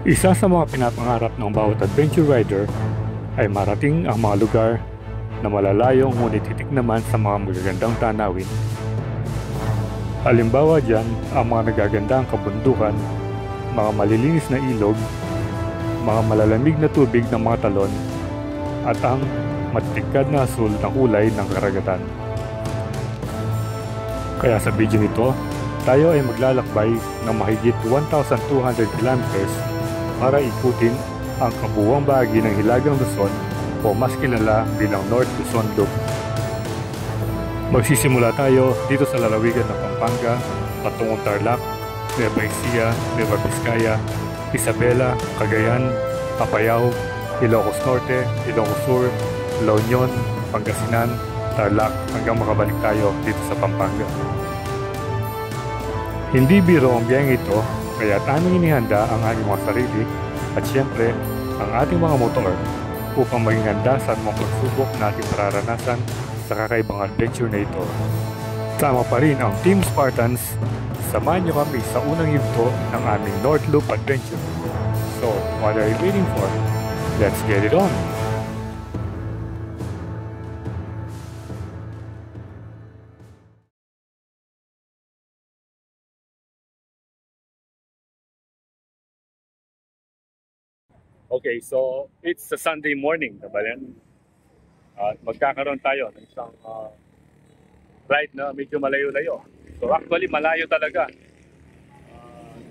Isa sa mga pinapangarap ng bawat adventure rider ay marating ang mga lugar na malalayo ngunit titik naman sa mga magagandang tanawin. Halimbawa dyan ang mga nagagandang kabundukan, mga malilinis na ilog, mga malalamig na tubig ng mga talon, at ang matitikad na asul na kulay ng karagatan. Kaya sa video nito, tayo ay maglalakbay ng mahigit 1,200 kilometers para ikutin ang kabuuang bahagi ng Hilagang Luzon o mas kilala bilang North Luzon Loop. Magsisimula tayo dito sa lalawigan ng Pampanga, patungong Tarlac, Nueva Ecija, Nueva Vizcaya, Isabela, Cagayan, Apayao, Ilocos Norte, Ilocos Sur, La Union, Pangasinan, Tarlac hanggang makabalik tayo dito sa Pampanga. Hindi biro ang biyaheng ito, kaya't aming inihanda ang aming mga sarili at siyempre ang ating mga motor upang maging handa sa mga pagsubok na ating mararanasan sa kakaibang adventure na ito. Sama pa rin ang Team Spartans, samahan niyo kami sa unang yugto ng aming North Loop Adventure. So, what are you waiting for? Let's get it on! Okay, so it's a Sunday morning, diba yan? At magkakaroon tayo ng isang ride na medyo malayo-layo. So actually malayo talaga.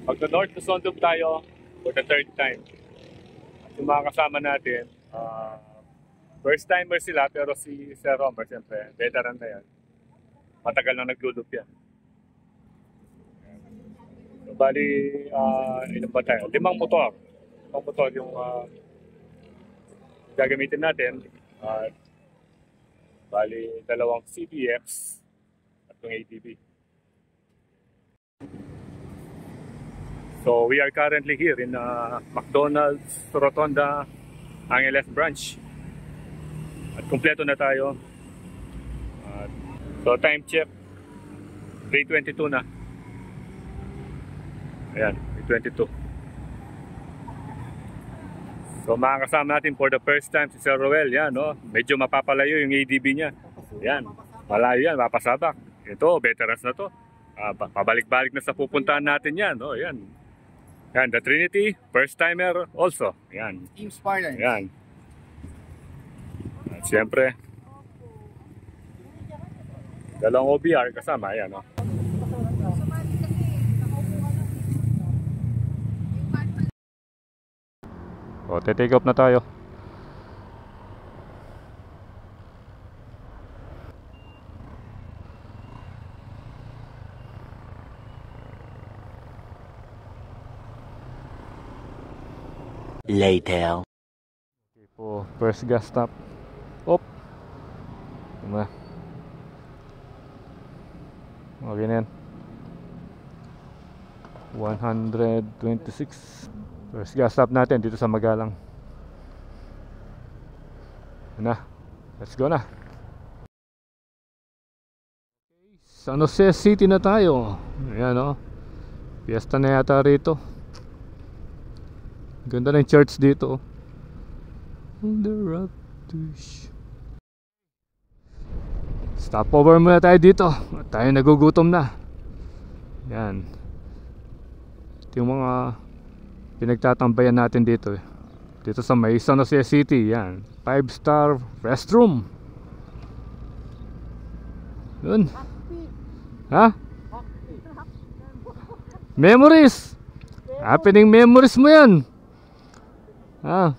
Magno-North Luzon Loop tayo for the third time. At yung mga kasama natin, first timer sila pero si Sir Romer, siyempre, veteran na yan. Matagal na naglulup yan. So bali, ilan ba tayo? 5 motor. Ang motor yung gagamitin natin at bali 2 CBX at yung ATV. So we are currently here in McDonald's Rotonda Angeles branch at kumpleto na tayo. So time check 3:22 na. Ayan, 3:22. So makakasama natin for the first time si Sir Roel, yan, no? Medyo mapapalayo yung ADB niya. Yan, malayo yan, mapasabak. Ito, veterans na to. Pabalik-balik na sa pupuntahan natin yan, no? Yan. Yan, the Trinity, first timer also. Yan. Team Spartans. Yan. At siyempre, 2 OBR kasama, yan, no? O, take off na tayo. Later. Okay po, first gas stop. Op. Tama. Okay na yan. 126. First gas stop natin dito sa Magalang. Yan na. Let's go na. Okay, San Jose City na tayo. Ayan, o. Fiesta na yata rito. Ganda ng church dito. The Raptors. Stopover muna tayo dito. Tayo nagugutom na. Yan. Ito yung mga pinagtatambayan natin dito. Dito sa may San Jose City. Yan. 5-star restroom. Yun. Ha? Memories. Happening memories mo yan. Ha?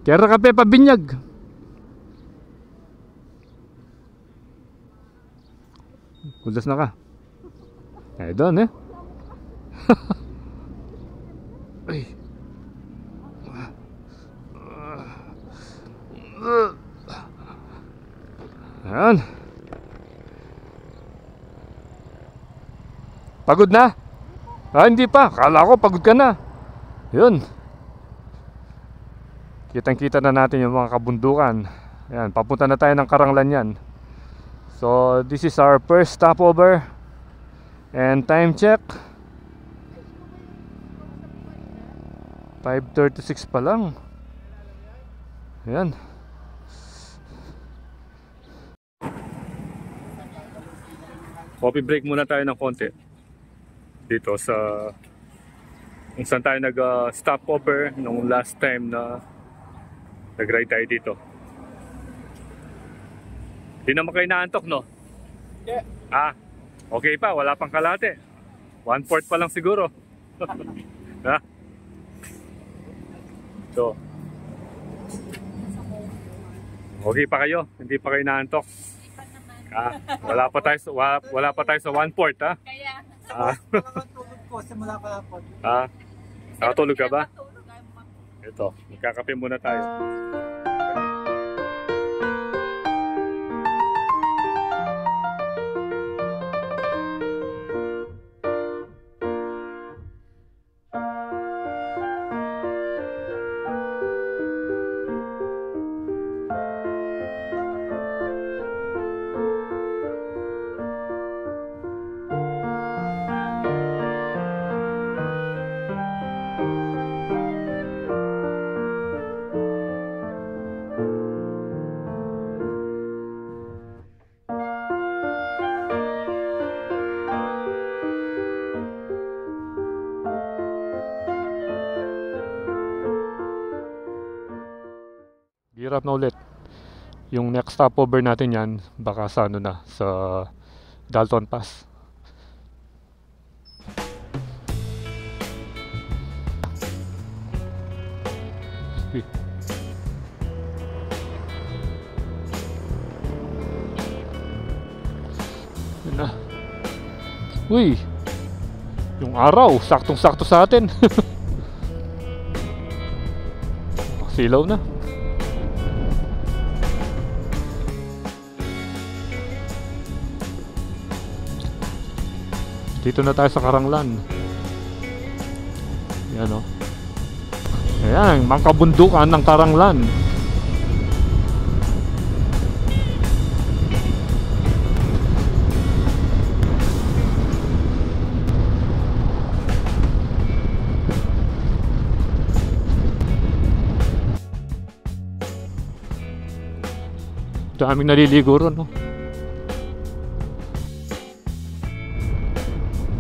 Kera kape pabinyag. Kulas na ka. Eh doon eh. Ay. Ayan. Pagod na? Hindi pa. Kala ko pagod ka na. Yun. Kitang-kita na natin yung mga kabundukan. Ayan, papunta na tayo ng Karanglan yan. So, this is our first stopover. And time check 5:36 pa lang. Ayan. Coffee break muna tayo ng konti dito sa kung saan tayo nag-stopover nung last time na nag-ride tayo dito. Hindi naman kayo naantok, no? Yeah. Ah, okay pa, wala pang kalate. 1/4 pa lang siguro. Ha? So, okay pa kayo? Hindi pa kayo naantok? Ah, wala pa tayo sa 1/4, ha? Kaya. Ah. Nakatulog ko simula kahapon. Ah, nakatulog ka ba? Ito, magkakape muna tayo. Hirap na ulit. Yung next stopover natin yan, baka sa ano na, sa Dalton Pass. Yun na. Uy! Yung araw, saktong-sakto sa atin. Silaw na. Dito na tayo sa Karanglan. Yan o. Ayan, mangkabundukan ng Karanglan. Daming naliligo ron, no?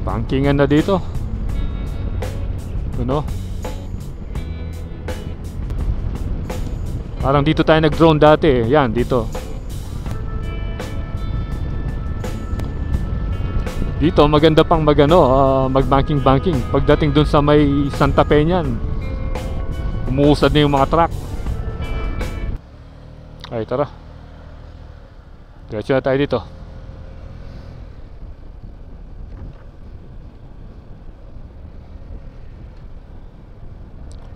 Bankingan na dito. Ano? Parang dito tayo nag-drone dati eh. Yan, dito. Dito maganda pang mag-banking. Pagdating dun sa may Santa Peña, umuusad na yung mga truck. Ay, tara. Diretso na tayo dito.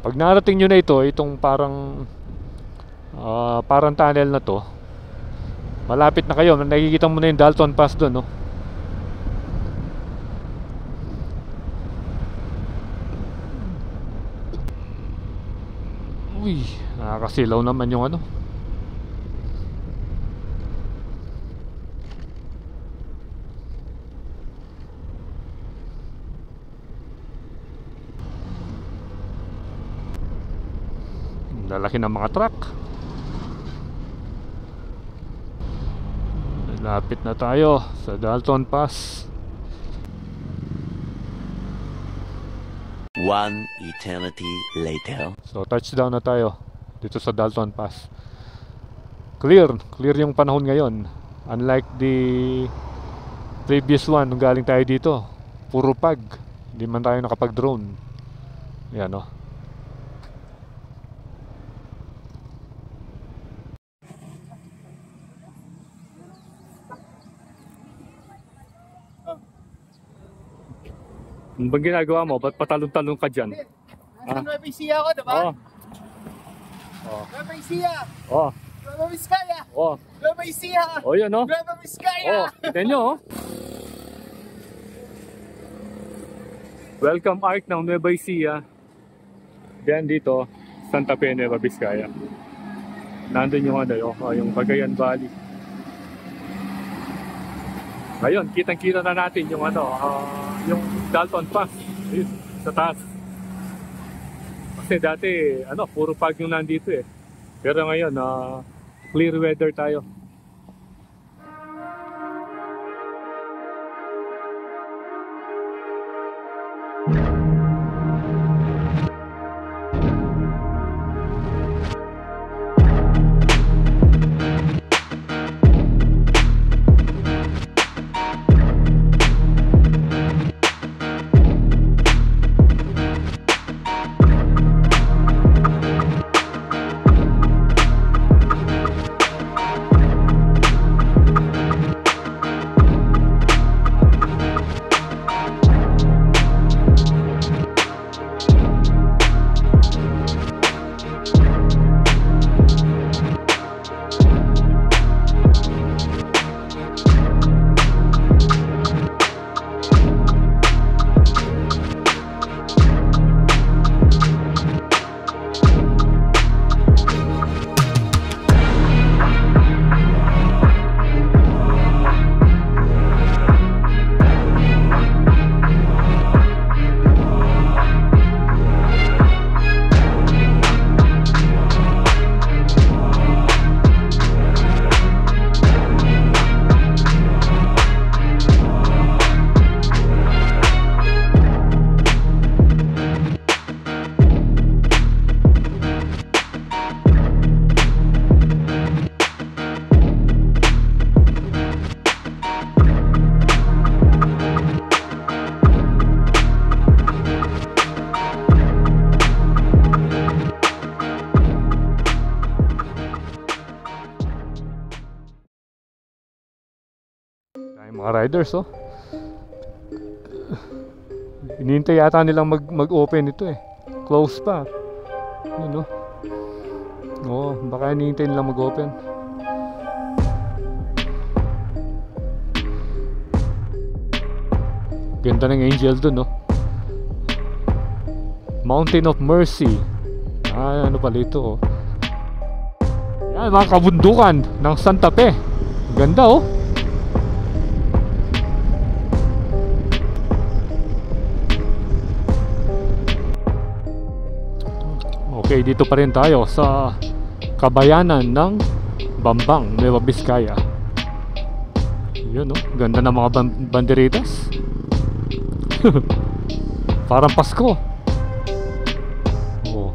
Pag narating nyo na ito, itong parang tunnel na to, malapit na kayo. Nakikita mo na yung Dalton Pass doon, no? Uy, nakakasilaw naman yung ano. Lalaki ng mga truck. Lapit na tayo sa Dalton Pass. One eternity later. So touchdown na tayo dito sa Dalton Pass. Clear yung panahon ngayon. Unlike the previous one nung galing tayo dito, puro pag. Hindi man tayo nakapag-drone. Yan, no? Ano bang ginagawa mo? Ba't patalon-talon ka dyan? Nueva Ecija ako, diba? Oo. Nueva Ecija! Oo. Nueva Vizcaya! Oo. Nueva Ecija! Oo, yun, no? Nueva Vizcaya! Oo. Tignan nyo, oh. Welcome Arc ng Nueva Ecija. Diyan dito, Santa Fe, Nueva Vizcaya. Nandun yung yung Cagayan Valley. Ngayon, kitang-kita na natin yung yung Dalton Pass. Ayun, sa taas. Kasi dati, puro fog yung nandito eh. Pero ngayon, clear weather tayo. Mga riders, oh. Hinihintay yata nilang mag-open ito eh. Close pa. Yun, oh. Oo, baka hinihintay nilang mag-open. Ganda ng Angel dun, oh. Mountain of Mercy. Ano pala ito, oh. Yan, mga kabundukan ng Santa Fe. Ganda, oh. Okay, dito pa rin tayo sa kabayanan ng Bambang, Nueva Vizcaya. Yun, no? Ganda ng mga banderitas. Parang Pasko. Oh.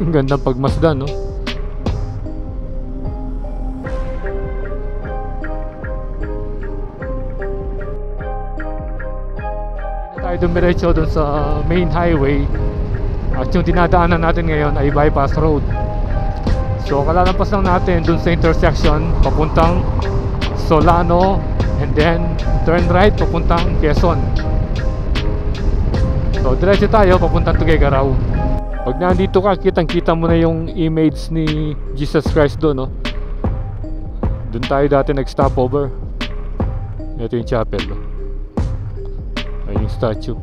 Ang gandang pagmasdan, no? Tayo dumiretso dun sa main highway at yung dinadaanan natin ngayon ay bypass road. So kalalampas lang natin dun sa intersection papuntang Solano and then turn right papuntang Quezon. So diretso tayo papuntang Tuguegarao. Pag nandito ka, kitang-kita mo na yung image ni Jesus Christ doon, no? Doon tayo dati nag-stopover. Ito yung chapel, no? Ayun yung statue.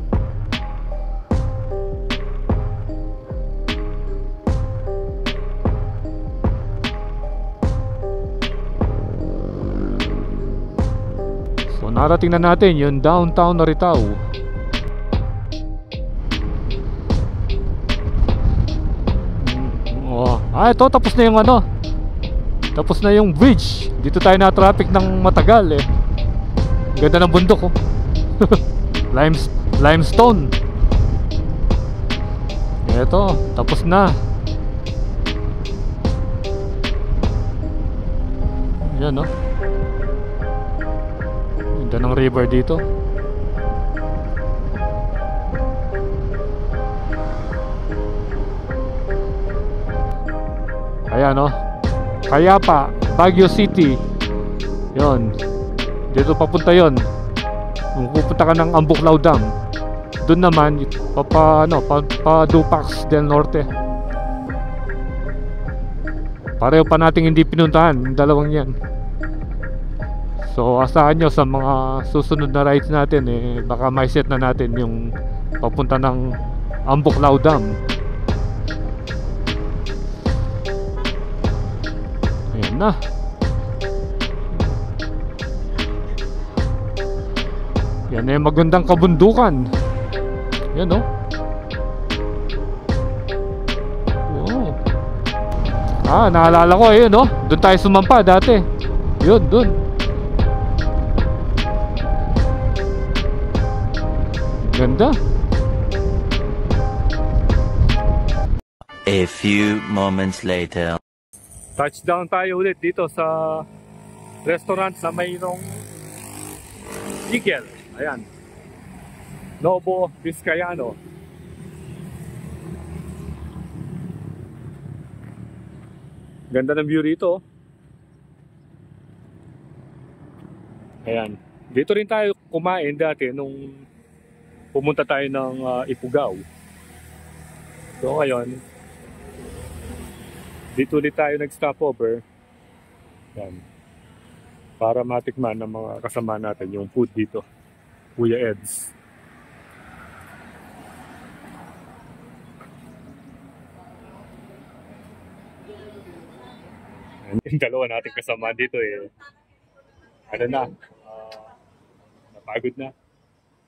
So narating na natin yung downtown Naritao. Ito tapos na yung tapos na yung bridge. Dito tayo na traffic ng matagal eh. Ganda ng bundok, oh. Limestone. Ito, tapos na. Yan, no? Ganda ng river dito. Ayan, no? Kayapa, Baguio City. Yon. Dito papunta yon. Kung pupunta ka ng Ambuklao Dam, doon naman pa Dupax del Norte. Pareho pa nating hindi pinuntahan yung dalawang yan. So asahan nyo sa mga susunod na rides natin eh, baka may set na natin yung papunta ng Ambuklao Dam. Ayan na. Yan ay magandang kabundukan. Yan oh. Wow. Naalala ko ayun oh. Doon tayo sumampa dati. Yun, doon. Ganda. A few moments later. Touchdown tayo ulit dito sa restaurant na mayroong Eagle. Ayan. Novo Vizcayano. Ganda ng view rito. Ayan. Dito rin tayo kumain dati nung pumunta tayo ng Ifugao. So ngayon, dito ulit tayo nag-stopover. Yan. Para matikman ng mga kasama natin yung food dito. Kuya Eds. Yung dalawa natin kasama dito ano na, napagod na.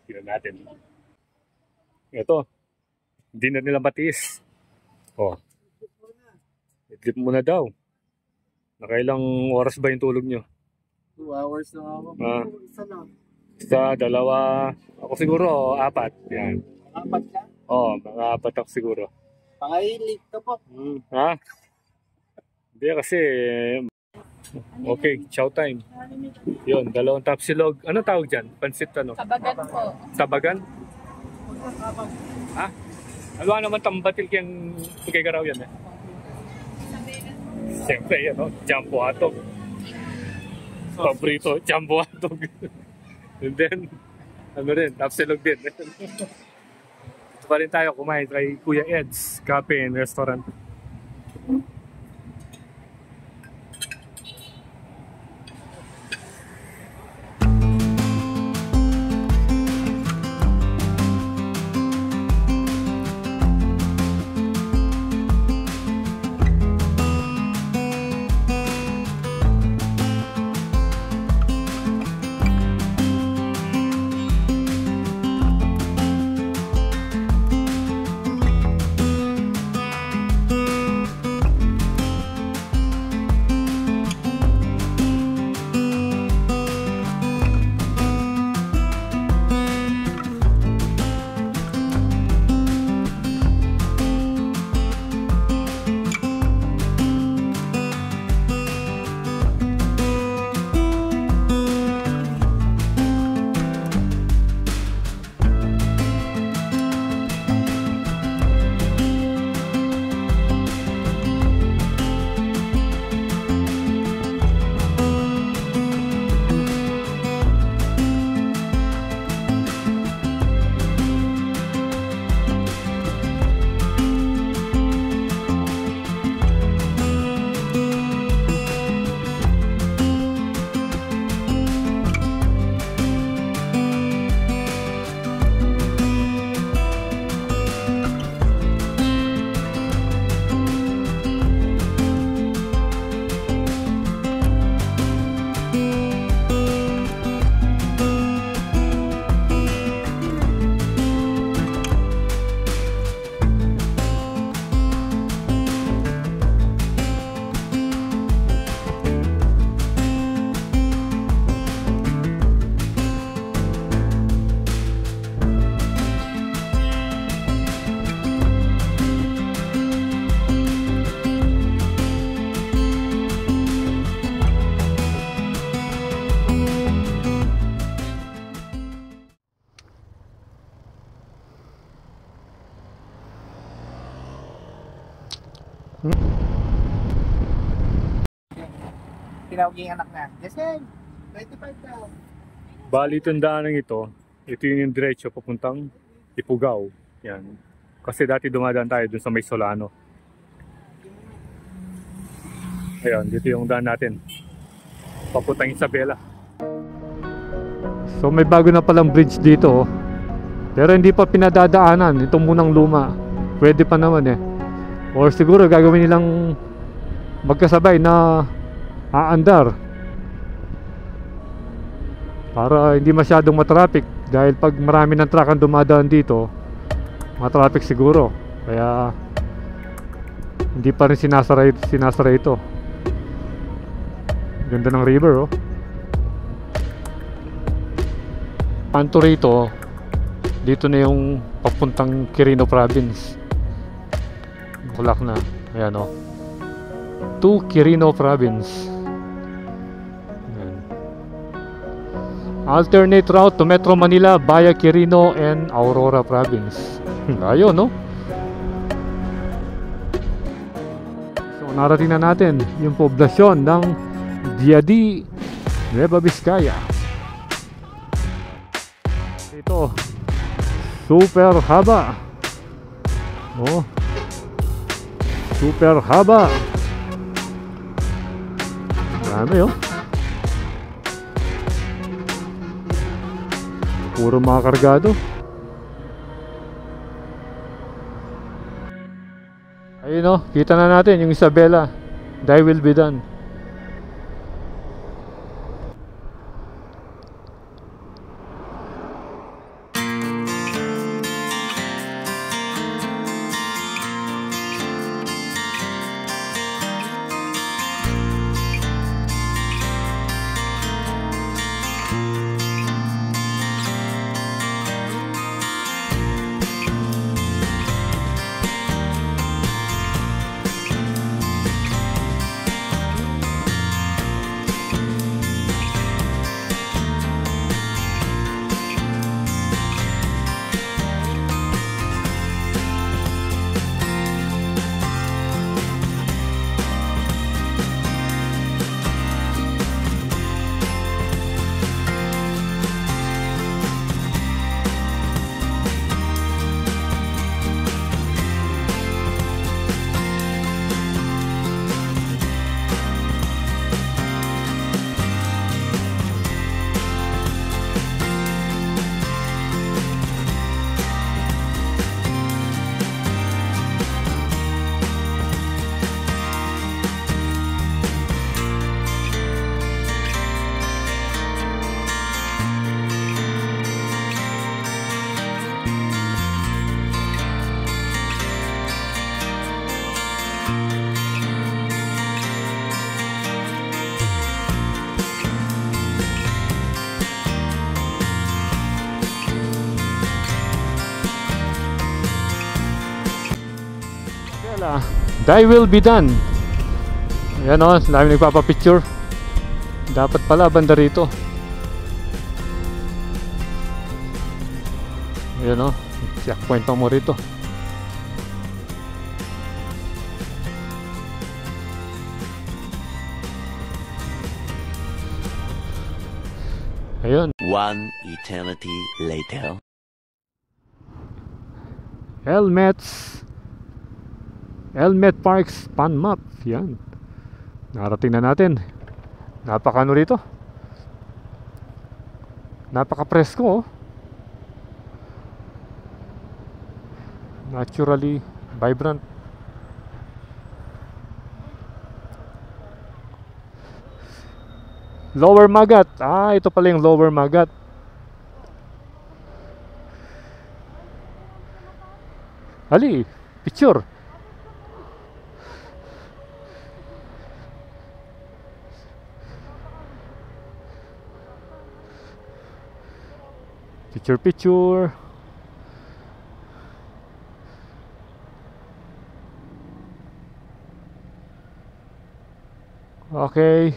Tingnan natin. Ito, hindi na nila matiis. Oh. Idlip muna daw. Nakailang oras ba yung tulog nyo? 2 hours na ako. Isa na. Isa, dalawa. Ako siguro, 4. Yan. 4 ka? Oo, mga 4 ako siguro. Pangahilig ka po. Ha? Hindi kasi... Okay, chow time. Yun, 2 tapsilog. Ano tawag dyan? Pansit ano? Tabagan po. Tabagan? Ha? Ano naman tambatil kayang pagkagaraw yan eh? Siyempre yan o, jumbo hotdog. Paborito, jumbo hotdog. And then, ano rin, tapsilog din. Ito pa rin tayo kumain kay Kuya Eds Cafe and Restaurant. Tinawag yung anak na. Jasen, 25 daw. Bali itong daanan ito yung diretso papuntang Ifugao. Yan. Kasi dati dumadaan tayo dun sa may Solano. Ayan, dito yung daan natin. Papuntang Isabela. So may bago na palang bridge dito. Pero hindi pa pinadadaanan. Ito munang luma. Pwede pa naman eh. Or siguro gagawin nilang magkasabay na aandar para hindi masyadong matraffic. Dahil pag marami ng truck ang dumadaan dito, traffic siguro. Kaya hindi pa rin sinasara ito. Ganda ng river, oh. Kanto rito, dito na yung papuntang Quirino Province. Bulak na. Ayan, oh. To Quirino Province. Ayan. Alternate route to Metro Manila via Quirino and Aurora Province. Layo, no? So narating na natin yung poblasyon ng Diadi, Nueva Vizcaya. Ito, super haba. Oh, super haba. Marami, oh. Puro mga kargado. Ayun, oh, kita na natin yung Isabela. Thy will be done. Thy will be done. Ayan, o, dami nagpapapicture. Dapat pala banda rito. Ayan, o, checkpoint pa mo rito. Ayun. One eternity later. Helmet Parks Pan Map. Yan. Narating na natin. Napakano rito. Napaka-presko, oh. Naturally vibrant. Lower Magat. Ah, ito pala yung Lower Magat. Ali, picture. Picture. Okay.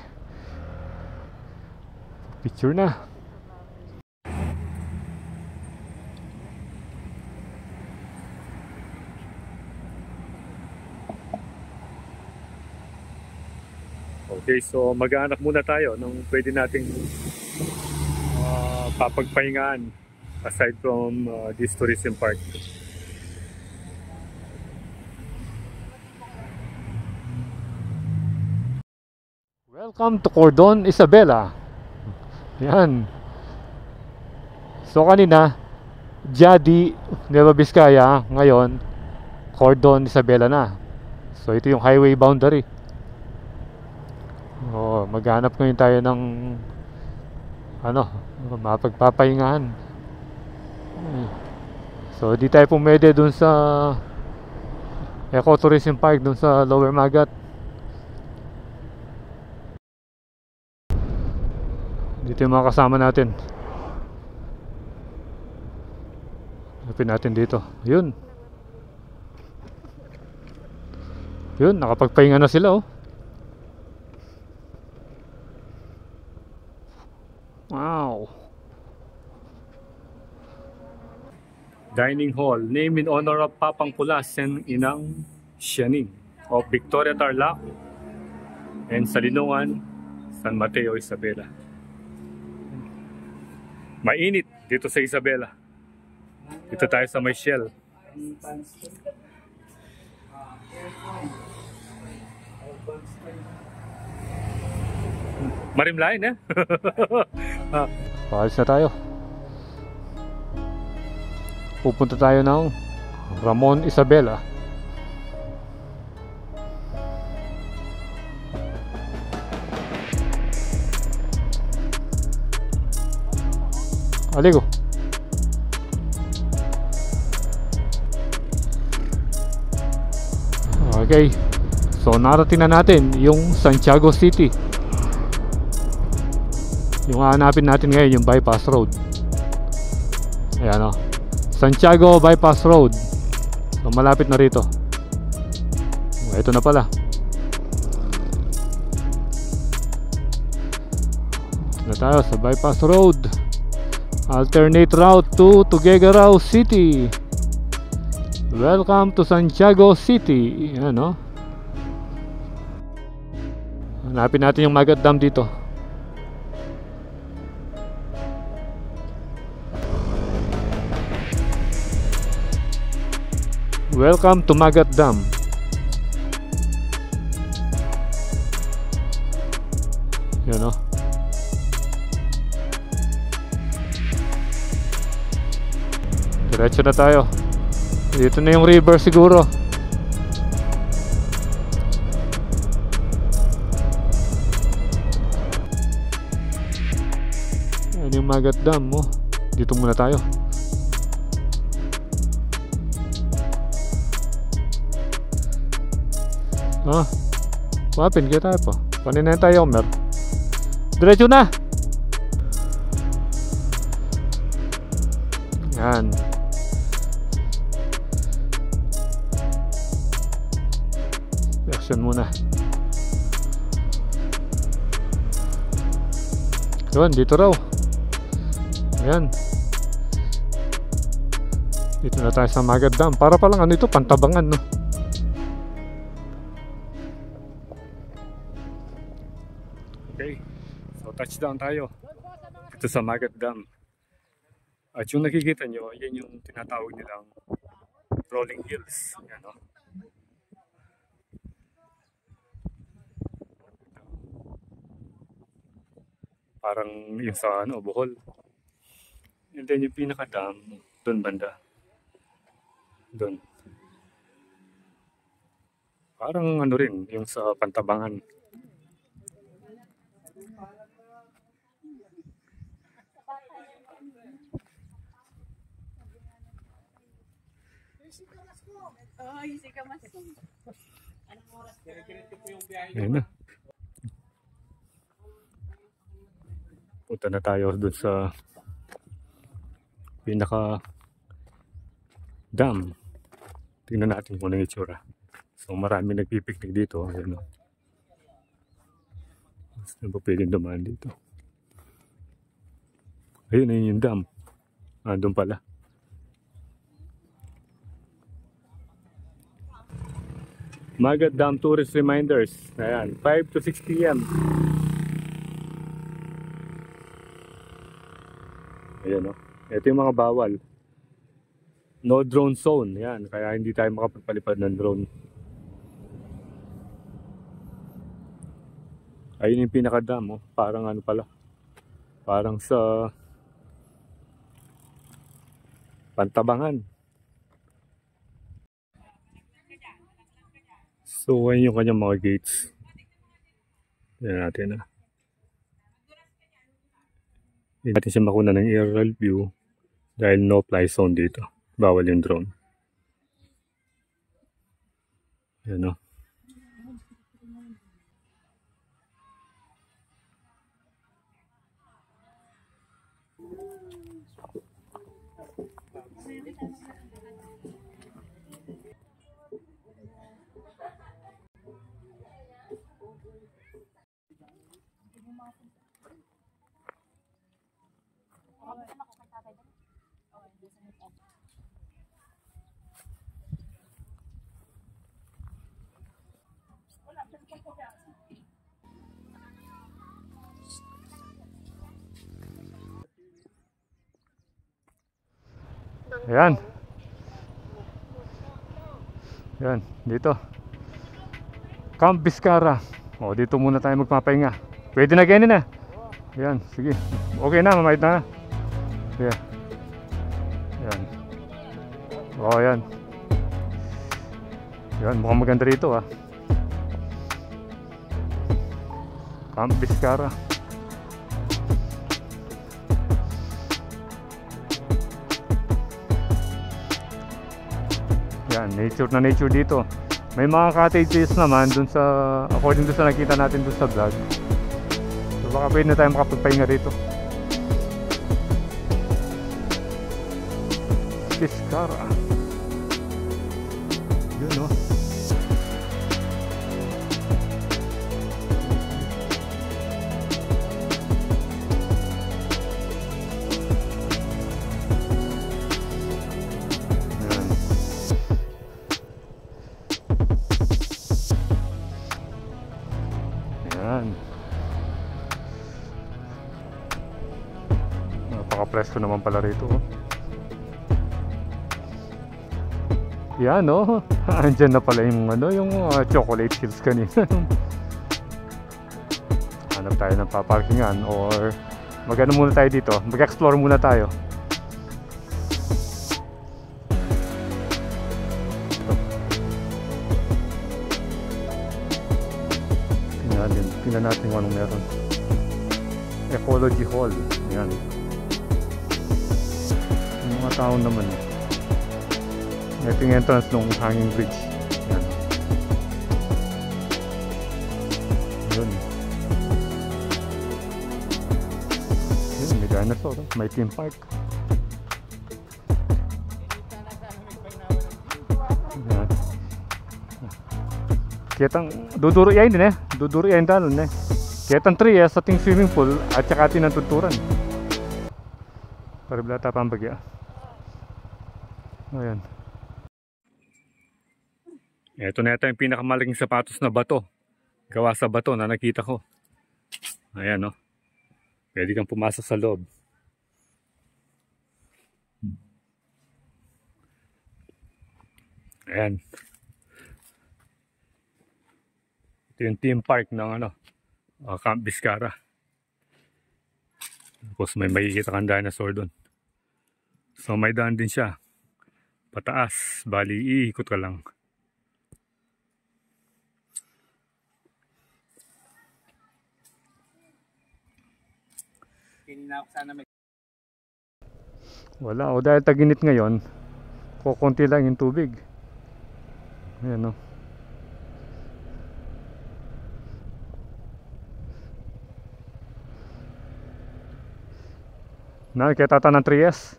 Picture na. Okay, so mag-aanak muna tayo ng pwede nating papagpahingaan aside from this tourism park. Welcome to Cordon Isabela. Yan. So kanina Diadi, Nueva Vizcaya. Ngayon Cordon Isabela na. So ito yung highway boundary. Maghanap ngayon tayo ng mapagpapahingahan. So di tayo pumwede dun sa Ecotourism Park dun sa Lower Magat. Dito yung mga kasama natin. Hanapin natin dito. Yun. Yun, nakapagpahinga na sila oh. Wow. Dining hall, named in honor of Papang Kulas and Inang Sianing of Victoria Tarlac and Salilungan, San Mateo, Isabela. Mainit dito sa Isabela. Dito tayo sa may Shell. Marimlain eh. Paalis na tayo. Pupunta tayo ng Ramon Isabela. Aligo. Okay. So narating na natin yung Santiago City. Yung hahanapin natin ngayon yung bypass road. Ayan o. Santiago Bypass Road. So malapit na rito. Ito na pala. Ito na tayo sa Bypass Road. Alternate route to Tuguegarao City. Welcome to Santiago City. Ayan o. Hanapin natin yung Magat Dam dito. Welcome to Magat Dam. Yan o. Diretso na tayo. Dito na yung river siguro. Yan yung Magat Dam oh. Dito muna tayo. Ah, wapin kita tayo po. Panin na tayo, Omer. Diretso na. Yan. Action muna. Yun, dito raw. Yan. Dito na tayo sa Magat Dam. Para palang ano ito, Pantabangan no. Okay, so touchdown tayo ito sa Magat Dam. At yung nakikita nyo, yan yung tinatawag nilang rolling hills. Yan, no? Parang yung sa ano, Bohol. And then yung pinaka-dam, doon banda. Doon. Parang ano rin, yung sa Pantabangan. Ayan na. Punta na tayo dun sa pinaka dam. Tingnan natin kung ano yung itsura. So marami nagpipiknik dito. Ayan o. Saan ba pwedeng dumaan dito? Ayun, ayun yung dam. Ah, doon pala. Magat Dam Tourist Reminders. Ayan, 5 to 6 p.m. Ayan o. Ito yung mga bawal. No drone zone. Ayan, kaya hindi tayo makapagpalipad ng drone. Ayun yung pinaka-dam oh. Parang ano pala. Parang sa Pantabangan. So, ayun yung kanyang mga gates. Yan natin na. Hindi natin siya makuna ng aerial view. Dahil no fly zone dito. Bawal yung drone. Yan o. Ayan. Ayan, dito. Camp Vizcara. O, dito muna tayo magpapahinga. Pwede na ganyan na. Ayan, sige. Okay na, mamahit na. Sige. Ayan. O, ayan. Ayan, mukhang maganda rito ah. Camp Vizcara. Yan, nature na nature dito. May mga cottages naman dun sa, according dun sa nakita natin dun sa vlog. So baka pwede na tayo makapagpahinga rito. Vizcara. Yun o. Napaka-presko naman pala rito oh. Yan oh. Andyan na pala yung ano, yung chocolate hills kanina. Hanap tayo ng paparkingan or mag-ano muna tayo dito, mag-explore muna tayo. Tingnan natin kung anong meron. Ecology Hall. Yan. Yung mga tao naman. Ito yung entrance ng hanging bridge. Yan. Yun. Yun, may dinosaur. May theme park. Yan. Kitang duduro yain din eh. Duduro yain dalon eh. Kitang 3 sa ating swimming pool at saka ating natuturan. Para blata pang bagya. Ayan. Ito na yata yung pinakamalaking sapatos na bato. Gawa sa bato na nakita ko. Ayan o. Pwede kang pumasok sa loob. Ayan. Ito yung theme park ng ano, Camp Vizcara. Tapos may makikita kang dinosaur doon. So may daan din siya. Pataas. Bali, iikot ka lang. Kanina ako sana may... Wala. O dahil taginit ngayon, kukunti lang yung tubig. Ayan o. Nakikita tayo ng 3S.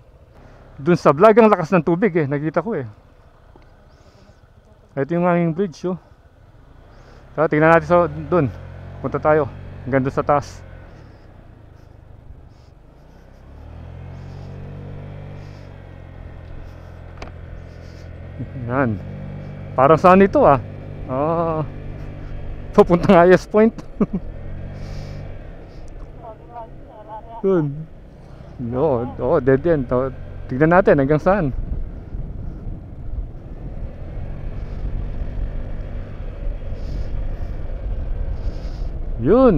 Dun sa vlog ang lakas ng tubig eh. Nakita ko eh. Ito yung hanging bridge oh. So, tingnan natin sa dun. Punta tayo. Hanggang dun sa taas. Yan. Parang saan ito ah? Papuntang highest point. Dun. No, dead end. Tignan natin hanggang saan. Yun.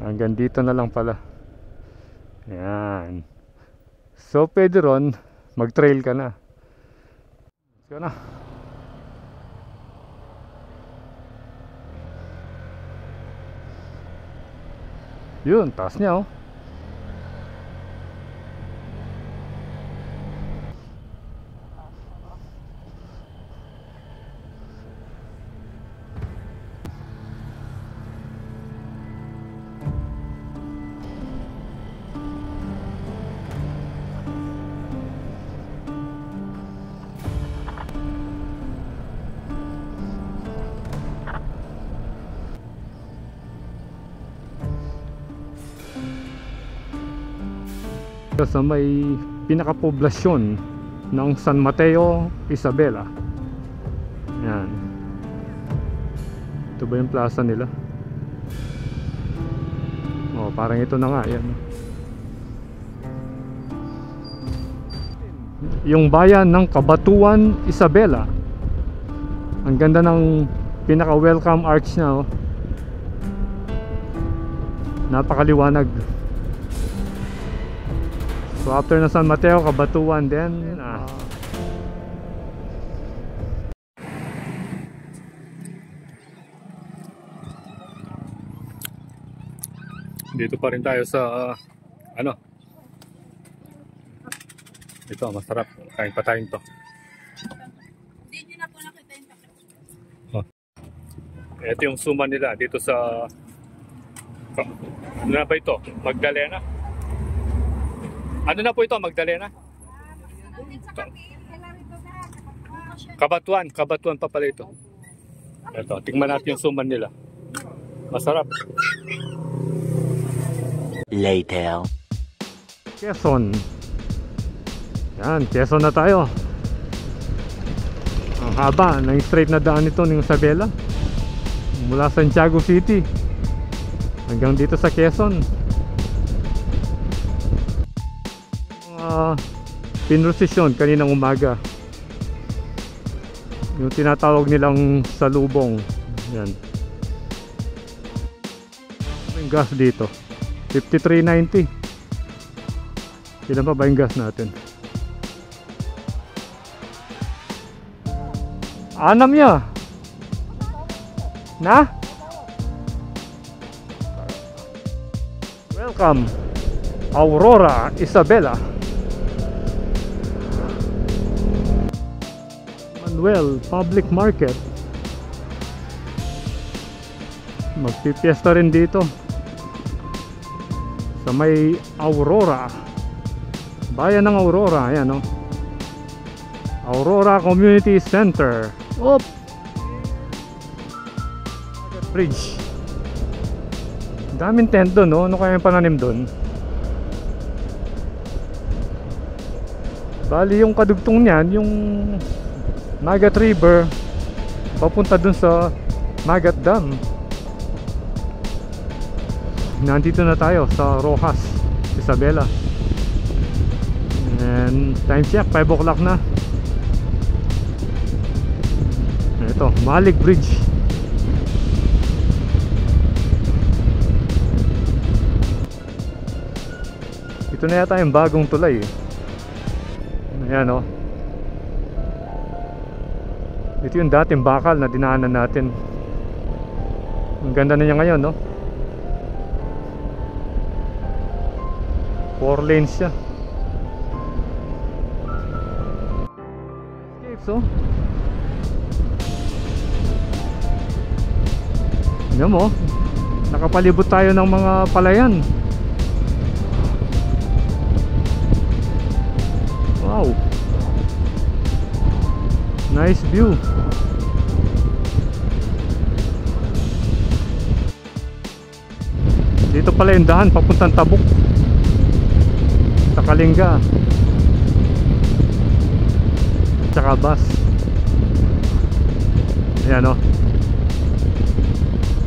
Hanggang dito na lang pala. Yan. So pwede ron mag-trail ka na. Sige na. Yun, taas niya oh. Sa may pinakapoblasyon ng San Mateo, Isabela. Yan. Ito ba yung plaza nila? Oh, parang ito na nga. Yan. Yung bayan ng Cabanatuan, Isabela. Ang ganda ng pinaka-welcome arch na, oh. Napakaliwanag. So after na San Mateo, Cabanatuan din. Dito pa rin tayo sa ano? Ito, masarap. Kain pa tayo ito. Hindi na po nakita yung takip. Ito yung suman nila dito sa ano na ba ito? Magdalena? Ano na po ito? Magdalena? Cabanatuan pa pala ito. Ito, tingnan natin yung suman nila. Masarap. Later. Quezon. Yan, Quezon na tayo. Ang haba ng straight na daan nito ng Isabela. Mula Santiago City hanggang dito sa Quezon. Pinrosisyon kaninang umaga. Yung tinatawag nilang salubong. Yan. Yung gas dito 53.90. Ilan pa ba yung gas natin? 6 ya. Na? Welcome Aurora, Isabela. Manuel Public Market. Magpipiesta rin dito sa may Aurora, bayan ng Aurora. Ayan, no? Aurora Community Center. Op! Bridge. Daming tent doon, no? Ano kaya yung pananim doon? Bali yung kadugtong niyan, yung Magat River papunta dun sa Magat Dam. Nandito na tayo sa Rojas, Isabela. And time check, 5 o'clock na. Ito, Malik Bridge. Ito na yata yung bagong tulay, eh. Ayan, oh. Ito yung dating bakal na dinaanan natin. Ang ganda na niya ngayon, no? 4 lanes siya. So tignan mo, nakapalibot tayo ng mga palayan. Wow, nice view. Dito pala yung daan papuntang Tabuk sa Kalinga, tsaka bus. Ayan, o,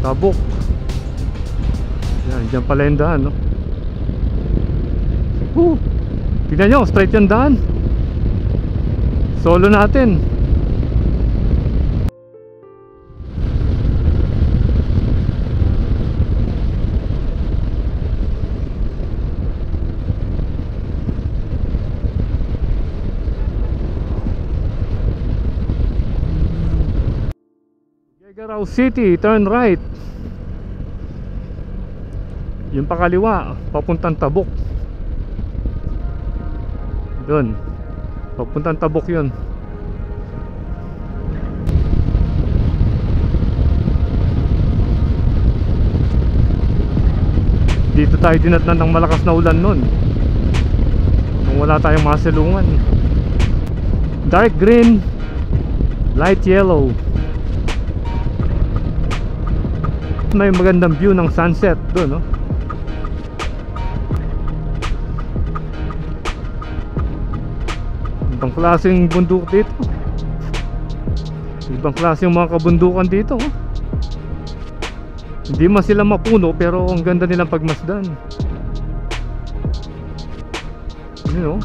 Tabuk. Ayan, dyan pala yung daan, no? Tignan nyo, straight yung daan. Solo natin. Tuguegarao City, turn right. Yung pakaliwa, papuntang Tabuk. Doon, papuntang Tabuk yun. Dito tayo dinatnan ng malakas na ulan nun, nung wala tayong masilungan. Dark green, light yellow. May magandang view ng sunset doon, no? Ibang klaseng bundok dito. Ibang klaseng mga kabundukan dito. Hindi man sila mapuno pero ang ganda nilang pagmasdan. Yun, oh.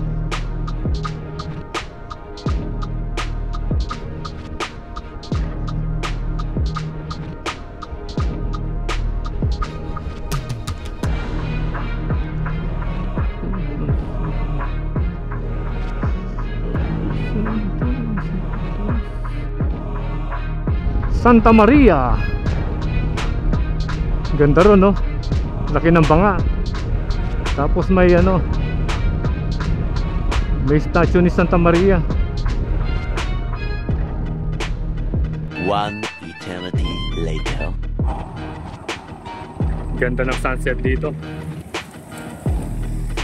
Santa Maria. Ganda ron, no? Laki ng banga. Tapos may ano, may statue ni Santa Maria. One eternity later. Ganda ng sunset dito.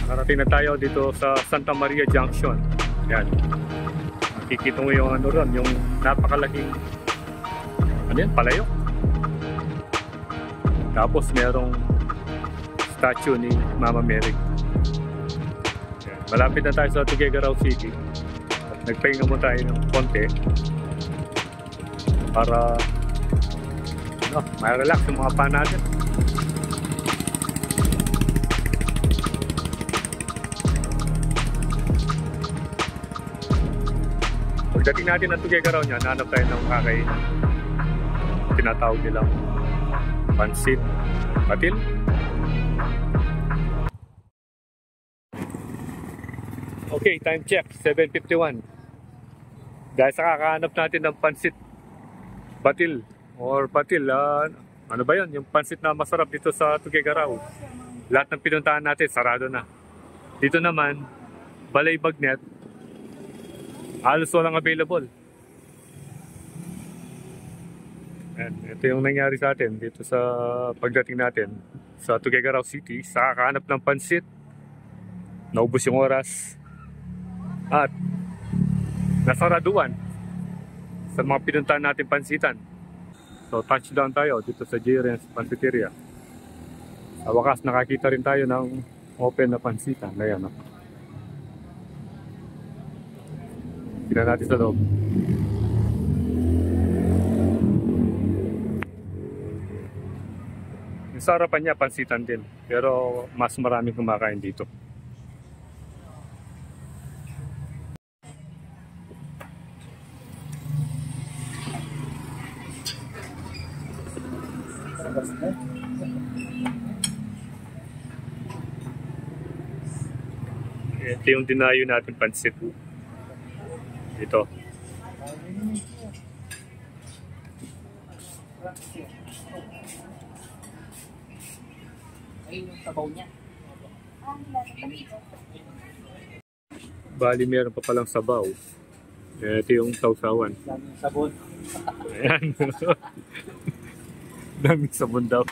Nakarating na tayo dito sa Santa Maria Junction. Yan. Makikita mo yung ano ron, yung napakalaking ano yan, palayok. Tapos merong statue ni Mama Mary. Yan. Malapit na tayo sa Tuguegarao City. At nagpahinga mo tayo ng konti para ano, ma-relax yung mga paa natin. Pagdating natin ng Tuguegarao niya, nahanap tayo ng kakainan. Tinatawag nilang pansit batil. Okay, time check, 7:51. Dahil sa kakahanap natin ng pansit batil or batil, ano ba yun? Yung pansit na masarap dito sa Tuguegarao. Lahat ng pinuntahan natin sarado na. Dito naman, Balay Bagnet, halos walang available. And ito yung nangyari sa atin dito sa pagdating natin sa Tuguegarao City sa kakahanap ng pansit. Naubos yung oras at nasaraduan sa mga pinuntahan natin pansitan. So touchdown tayo dito sa J-Ren's Pansiteria. Sa wakas nakakita rin tayo ng open na pansitan. Ayan, no? Tignan natin sa loob. Yung sa harapan niya, pansitan din. Pero mas maraming kumakain dito. Ito yung dinayo natin pansit. Ito. Ayun yung sabaw niya. Bali meron pa palang sabaw. Ito yung sausawan. Daming sabon. Ayan. Daming sabon daw.